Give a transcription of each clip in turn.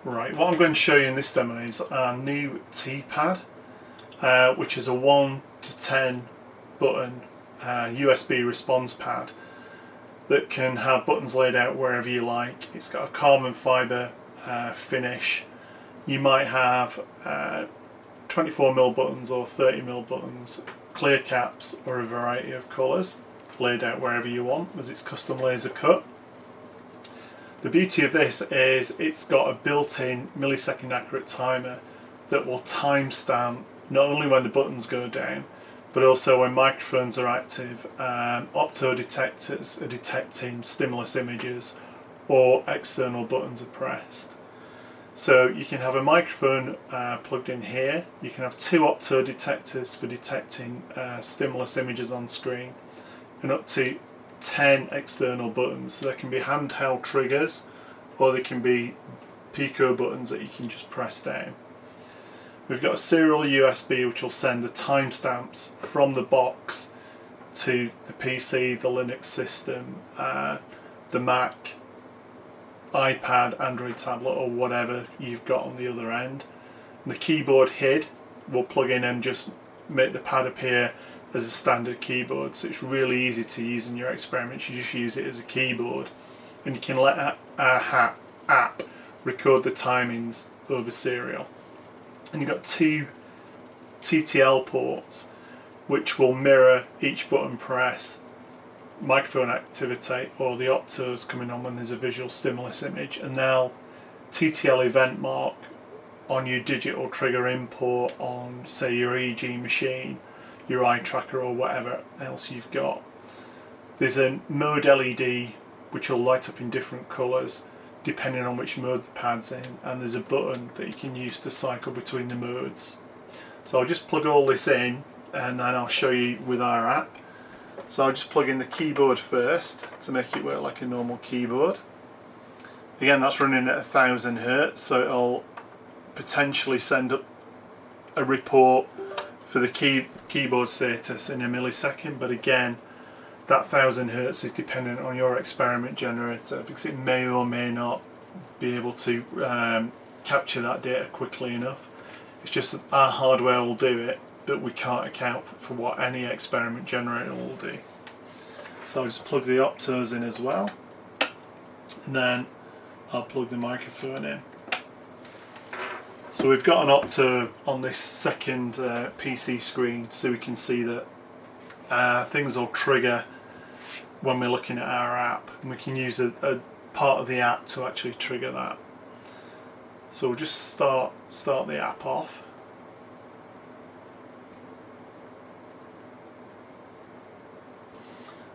Right, what I'm going to show you in this demo is our new T-pad, which is a 1 to 10 button USB response pad that can have buttons laid out wherever you like. It's got a carbon fibre finish. You might have 24mm buttons or 30mm buttons, clear caps, or a variety of colours laid out wherever you want, as it's custom laser cut. The beauty of this is it's got a built-in millisecond accurate timer that will timestamp not only when the buttons go down, but also when microphones are active. Opto detectors are detecting stimulus images or external buttons are pressed. So you can have a microphone plugged in here. You can have 2 opto detectors for detecting stimulus images on screen, and up to 10 external buttons. So there can be handheld triggers, or they can be Pico buttons that you can just press down. We've got a serial USB which will send the timestamps from the box to the PC, the Linux system, the Mac, iPad, Android tablet, or whatever you've got on the other end. And the keyboard HID will plug in and just make the pad appear as a standard keyboard, so it's really easy to use in your experiments. You just use it as a keyboard, and you can let our app record the timings over serial. And you've got 2 TTL ports which will mirror each button press, microphone activity, or the optos coming on when there's a visual stimulus image, and they'll TTL event mark on your digital trigger import on, say, your EEG machine, your eye tracker, or whatever else you've got. There's a mode LED which will light up in different colours depending on which mode the pad's in, and there's a button that you can use to cycle between the modes. So I'll just plug all this in and then I'll show you with our app. So I'll just plug in the keyboard first to make it work like a normal keyboard. Again, that's running at 1000 Hz, so it'll potentially send up a report for the keyboard status in a millisecond, but again, that 1000 Hz is dependent on your experiment generator, because it may or may not be able to capture that data quickly enough. It's just that our hardware will do it, but we can't account for what any experiment generator will do. So I'll just plug the optos in as well, and then I'll plug the microphone in. So we've got an opto on this second PC screen, so we can see that things will trigger when we're looking at our app, and we can use a part of the app to actually trigger that. So we'll just start the app off.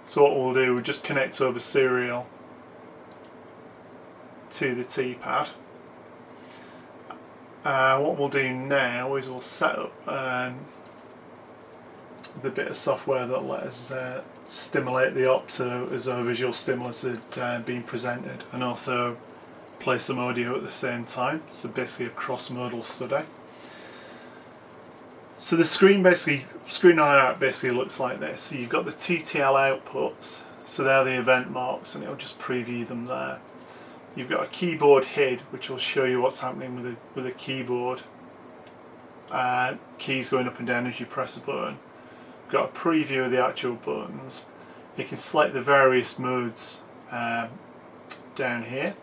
So what we'll do, we'll just connect over serial to the T-pad. What we'll do now is we'll set up the bit of software that let us stimulate the opto as though a visual stimulus had been presented, and also play some audio at the same time. So basically a cross-modal study. So the screen on our app basically looks like this. So you've got the TTL outputs, so they're the event marks, and it'll just preview them there. You've got a keyboard HID, which will show you what's happening with a keyboard. Keys going up and down as you press a button. You've got a preview of the actual buttons. You can select the various modes down here.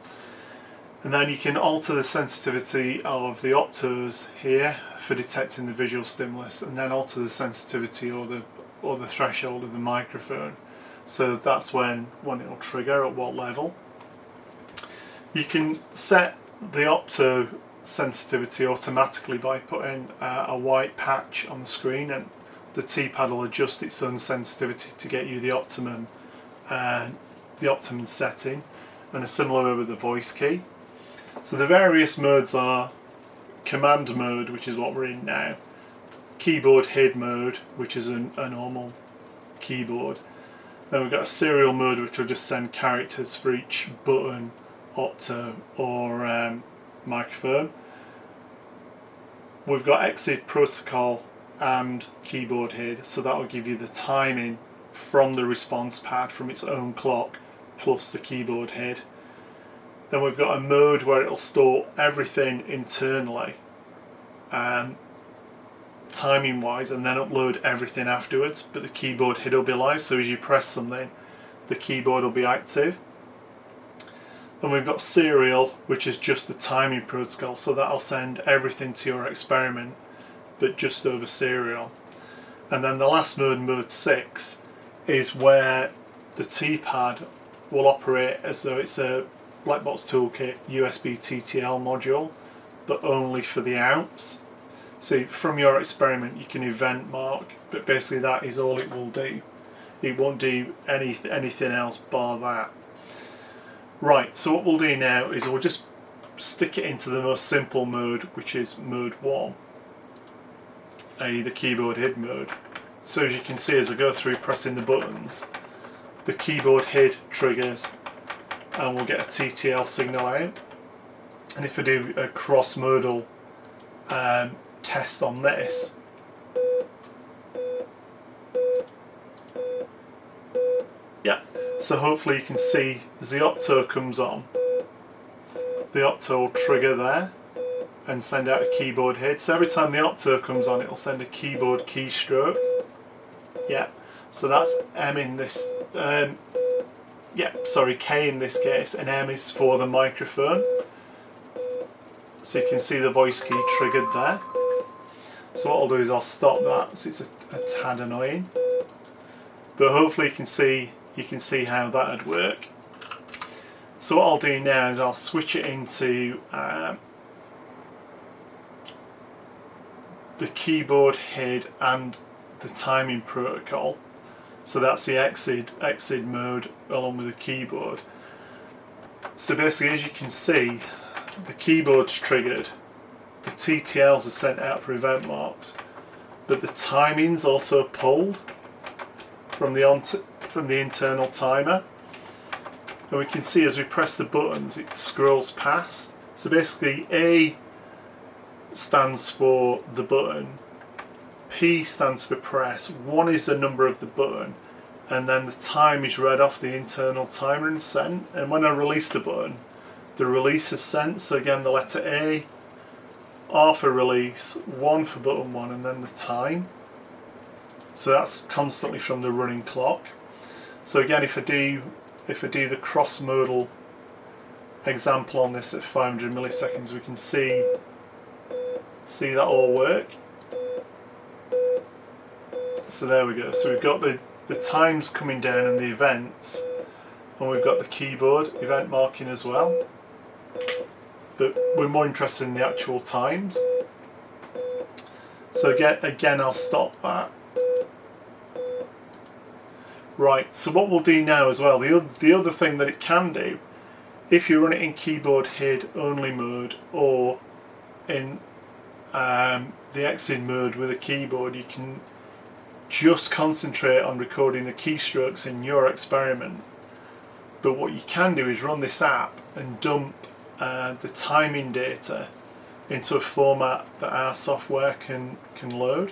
And then you can alter the sensitivity of the optos here for detecting the visual stimulus, and then alter the sensitivity or the threshold of the microphone. So that's when it'll trigger, at what level. You can set the opto sensitivity automatically by putting a white patch on the screen, and the T-pad will adjust its own sensitivity to get you the optimum setting, and a similar way with the voice key. So the various modes are command mode, which is what we're in now, keyboard HID mode, which is a normal keyboard. Then we've got a serial mode, which will just send characters for each button, opto, or microphone. We've got exit protocol and keyboard HID, so that will give you the timing from the response pad from its own clock plus the keyboard HID. Then we've got a mode where it'll store everything internally, timing wise, and then upload everything afterwards, but the keyboard HID will be live, so as you press something the keyboard will be active. Then we've got serial, which is just the timing protocol, so that'll send everything to your experiment but just over serial. And then the last mode, mode 6, is where the T-pad will operate as though it's a Blackbox Toolkit USB TTL module, but only for the outs. So from your experiment you can event mark, but basically that is all it will do. It won't do anything else bar that. Right, so what we'll do now is we'll just stick it into the most simple mode, which is mode 1, i.e. the keyboard HID mode. So as you can see, as I go through pressing the buttons, the keyboard HID triggers and we'll get a TTL signal out. And if I do a cross-modal test on this, yeah, so hopefully you can see as the opto comes on, the opto will trigger there and send out a keyboard HID. So every time the opto comes on, it'll send a keyboard keystroke. Yeah, so that's M in this, K in this case, and M is for the microphone. So you can see the voice key triggered there. So what I'll do is I'll stop that, so it's a tad annoying. But hopefully you can see how that would work. So what I'll do now is I'll switch it into the keyboard HID and the timing protocol. So that's the exit mode along with the keyboard. So basically, as you can see, the keyboard's triggered, the TTLs are sent out for event marks, but the timing's also pulled from the internal timer. And we can see as we press the buttons, it scrolls past. So basically, A stands for the button, P stands for press, 1 is the number of the button, and then the time is read off the internal timer and sent. And when I release the button, the release is sent. So again, the letter A, R for release, 1 for button 1, and then the time. So that's constantly from the running clock. So again, if I do the cross-modal example on this at 500 milliseconds, we can see that all work. So there we go. So we've got the times coming down and the events, and we've got the keyboard event marking as well. But we're more interested in the actual times. So again, I'll stop that. Right, so what we'll do now as well, the other thing that it can do, if you run it in keyboard HID only mode or in the exit mode with a keyboard, you can just concentrate on recording the keystrokes in your experiment. But what you can do is run this app and dump the timing data into a format that our software can load.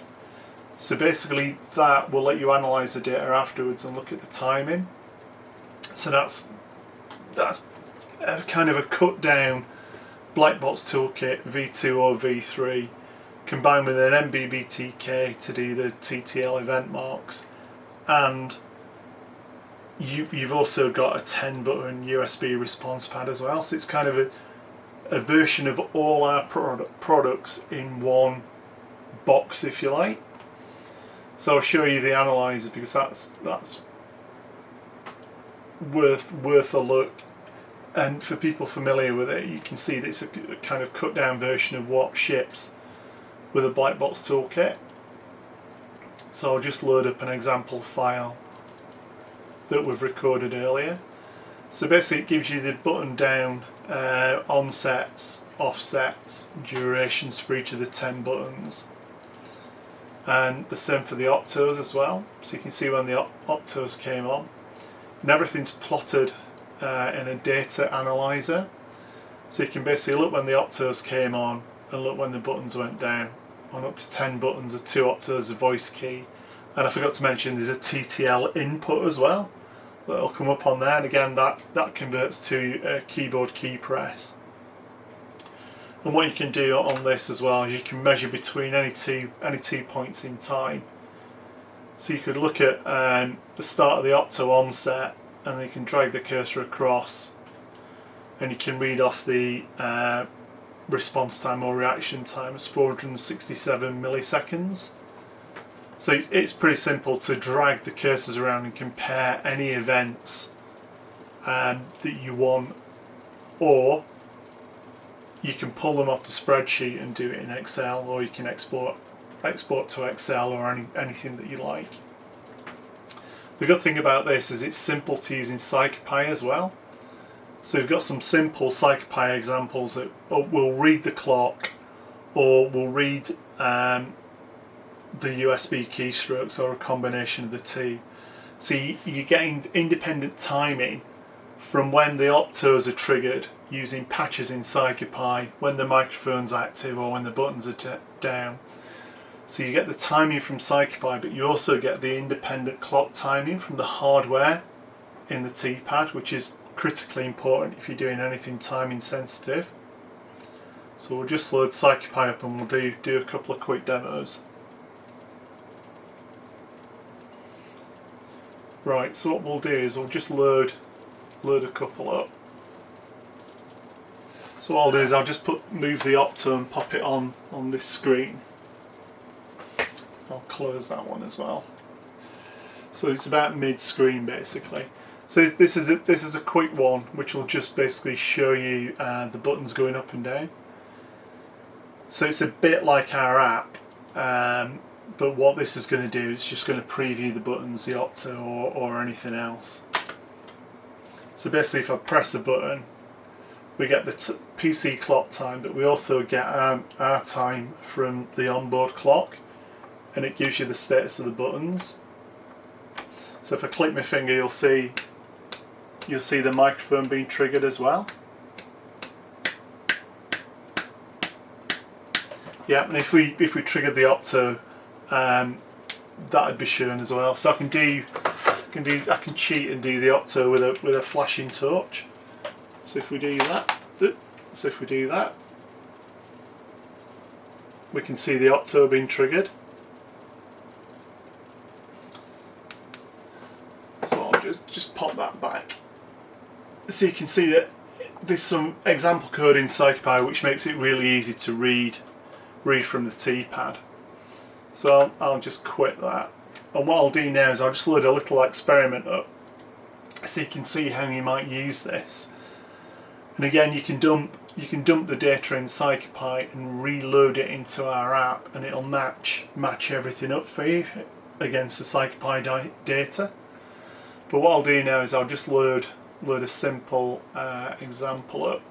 So basically that will let you analyse the data afterwards and look at the timing. So that's a kind of a cut down Blackbox Toolkit V2 or V3 combined with an BBTK to do the TTL event marks, and you've also got a 10 button USB response pad as well. So it's kind of a version of all our products in one box, if you like. So I'll show you the analyzer because that's worth a look. And for people familiar with it, you can see that it's a kind of cut down version of what ships with a Blackbox Toolkit. So I'll just load up an example file that we've recorded earlier. So basically it gives you the button down onsets, offsets, durations for each of the 10 buttons, and the same for the optos as well. So you can see when the optos came on, and everything's plotted in a data analyzer. So you can basically look when the optos came on and look when the buttons went down. On up to 10 buttons are 2 optos, a voice key, and I forgot to mention there's a TTL input as well. that'll come up on there, and again that converts to a keyboard key press. And what you can do on this as well is you can measure between any two points in time. So you could look at the start of the octo onset, and then you can drag the cursor across, and you can read off the response time or reaction time as 467 milliseconds. So it's pretty simple to drag the cursors around and compare any events that you want, or you can pull them off the spreadsheet and do it in Excel, or you can export to Excel or anything that you like. The good thing about this is it's simple to use in CircuitPy as well. So we've got some simple CircuitPy examples that will read the clock, or will read the USB keystrokes, or a combination of the two. So you're getting independent timing from when the optos are triggered using patches in CircuitPy, when the microphone's active or when the buttons are down. So you get the timing from CircuitPy, but you also get the independent clock timing from the hardware in the T-pad, which is critically important if you're doing anything timing sensitive. So we'll just load CircuitPy up and we'll do a couple of quick demos. Right, so what we'll do is we'll just load a couple up. So what I'll do is I'll just move the opto and pop it on this screen. I'll close that one as well. So it's about mid-screen basically. So this is a quick one which will just basically show you the buttons going up and down. So it's a bit like our app, but what this is going to do is just going to preview the buttons, the opto or anything else. So basically if I press a button, we get the PC clock time, but we also get our time from the onboard clock, and it gives you the status of the buttons. So if I click my finger, you'll see the microphone being triggered as well. Yeah, and if we triggered the opto, that'd be shown as well. So I can cheat and do the opto with a flashing torch. So if we do that, we can see the opto being triggered. So I'll just pop that back. So you can see that there's some example code in CircuitPy which makes it really easy to read from the T-pad. So I'll just quit that. And what I'll do now is I'll just load a little experiment up so you can see how you might use this. And again, you can dump the data in CircuitPy and reload it into our app, and it'll match everything up for you against the CircuitPy data. But what I'll do now is I'll just load a simple example up.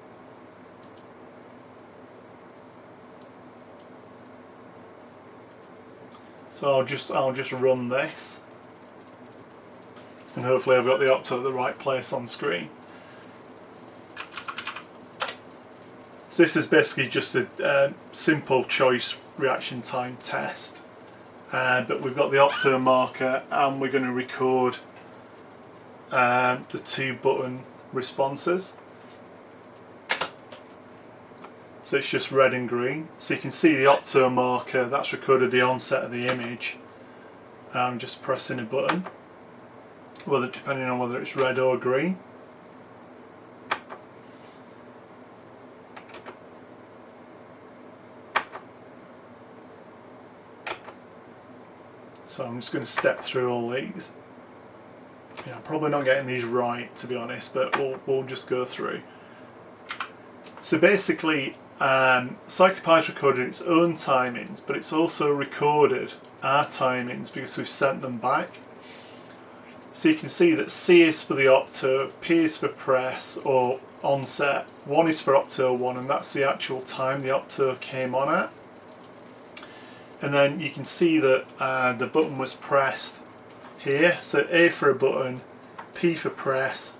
So I'll just run this, and hopefully I've got the opto at the right place on screen. So this is basically just a simple choice reaction time test, but we've got the opto marker, and we're going to record the 2 button responses. So it's just red and green. So you can see the opto marker, that's recorded the onset of the image. I'm just pressing a button, depending on whether it's red or green. So I'm just going to step through all these. Yeah, I'm probably not getting these right, to be honest, but we'll just go through. So basically, CircuitPy's recorded its own timings, but it's also recorded our timings because we've sent them back. So you can see that C is for the opto, P is for press or onset, 1 is for opto 1, and that's the actual time the opto came on at. And then you can see that the button was pressed here. So A for a button, P for press,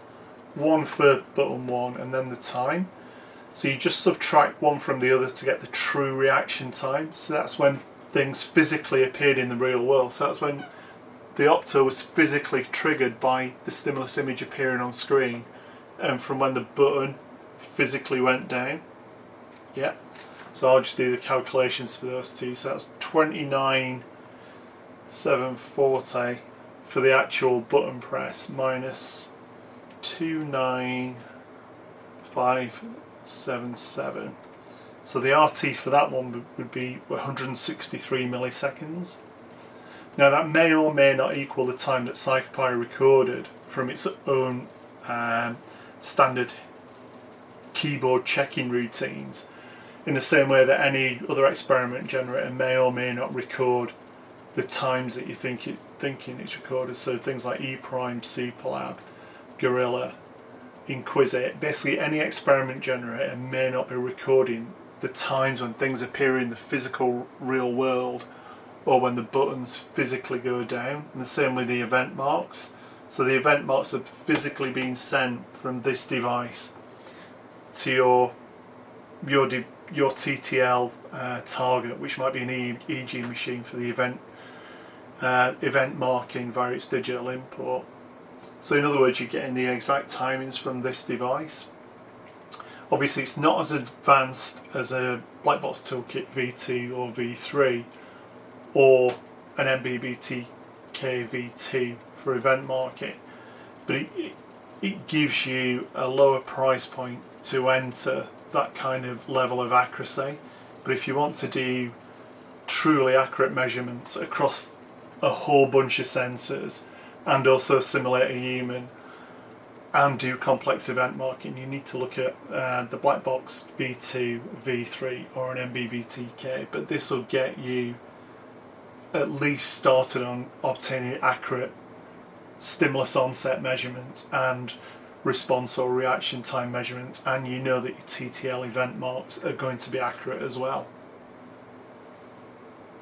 1 for button 1, and then the time. So you just subtract one from the other to get the true reaction time. So that's when things physically appeared in the real world. So that's when the opto was physically triggered by the stimulus image appearing on screen, and from when the button physically went down. Yeah, so I'll just do the calculations for those two. So that's 29,740 for the actual button press minus 29577. So the RT for that one would be 163 milliseconds. Now that may or may not equal the time that CyclePy recorded from its own standard keyboard checking routines, in the same way that any other experiment generator may or may not record the times that you thinking it's recorded. So things like ePrime, Superlab, Gorilla, Inquisit, basically any experiment generator may not be recording the times when things appear in the physical real world or when the buttons physically go down. And the same with the event marks. So the event marks are physically being sent from this device to your TTL target, which might be an EEG machine for the event marking via its digital import. So in other words, you're getting the exact timings from this device. Obviously it's not as advanced as a Black Box Toolkit V2 or V3 or an BBTK V2 for event marking, but it gives you a lower price point to enter that kind of level of accuracy. But if you want to do truly accurate measurements across a whole bunch of sensors and also simulate a human and do complex event marking, you need to look at the Black Box V2, V3 or an BBTK. But this will get you at least started on obtaining accurate stimulus onset measurements and response or reaction time measurements, and you know that your TTL event marks are going to be accurate as well.